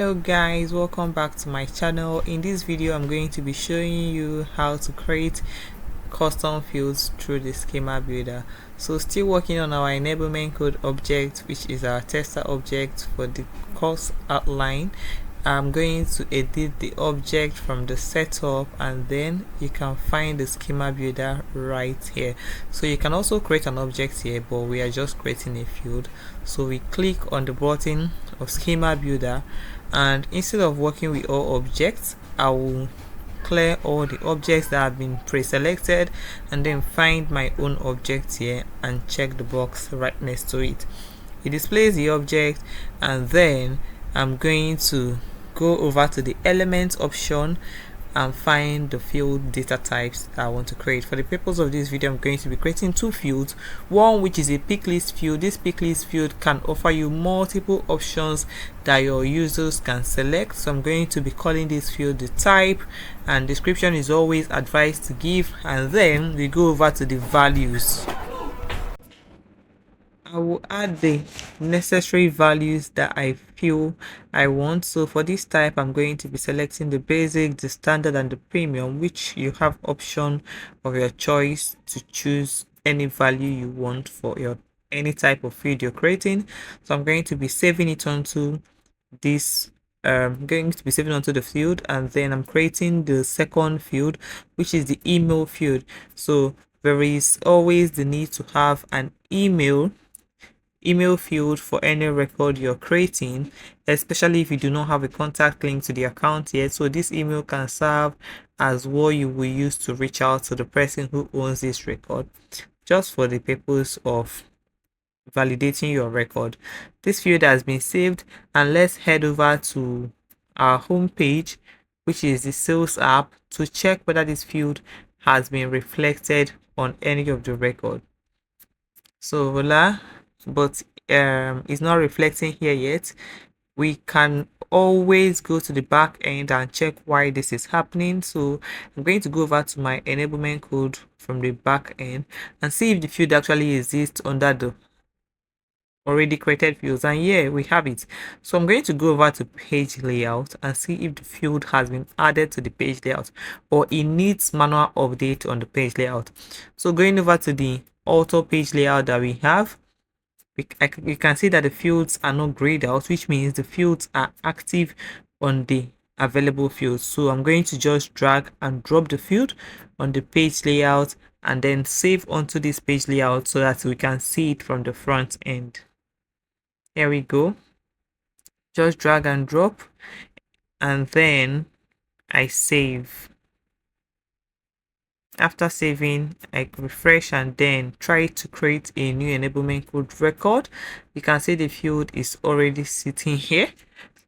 Hello guys, welcome back to my channel. In this video I'm going to be showing you how to create custom fields through the Schema Builder. So still working on our enablement code object, which is our tester object for the course outline. I'm going to edit the object from the setup, and then you can find the Schema Builder right here. So you can also create an object here, but we are just creating a field. So we click on the button of Schema Builder, and instead of working with all objects, I will clear all the objects that have been pre-selected and then find my own object here and check the box right next to it. It displays the object, and then I'm going to go over to the element option and find the field data types that I want to create. For the purpose of this video, I'm going to be creating two fields. One which is a pick list field. This pick list field can offer you multiple options that your users can select. So I'm going to be calling this field the type, and description is always advised to give. And then we go over to the values. I will add the necessary values that I feel I want. So for this type, I'm going to be selecting the basic, the standard, and the premium, which you have option of your choice to choose any value you want for your any type of field you're creating. So I'm going to be saving it onto this going to be saving onto the field, and then I'm creating the second field, which is the email field. So there is always the need to have an email field for any record you're creating, especially if you do not have a contact link to the account yet. So this email can serve as what you will use to reach out to the person who owns this record, just for the purpose of validating your record. This field has been saved, and let's head over to our home page, which is the sales app, to check whether this field has been reflected on any of the record. So voila, but it's not reflecting here yet. We can always go to the back end and check why this is happening. So I'm going to go over to my enablement code from the back end and see if the field actually exists under the already created fields, and yeah, we have it. So I'm going to go over to page layout and see if the field has been added to the page layout or it needs manual update on the page layout. So going over to the auto page layout that we have, you can see that the fields are not grayed out, which means the fields are active on the available fields. So I'm going to just drag and drop the field on the page layout and then save onto this page layout so that we can see it from the front end. Here we go. Just drag and drop, and then I save. After saving, I refresh and then try to create a new enablement code record. You can see the field is already sitting here,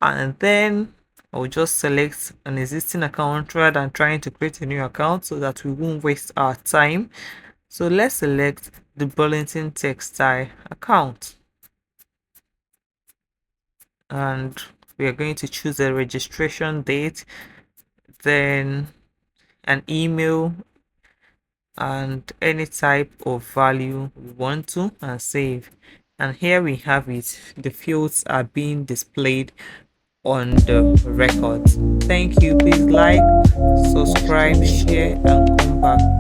and then I'll just select an existing account rather than trying to create a new account so that we won't waste our time. So let's select the Burlington Textile account, and we are going to choose a registration date, then an email, and any type of value we want to, and save. And here we have it. The fields are being displayed on the records. Thank you. Please like, subscribe, share, and come back.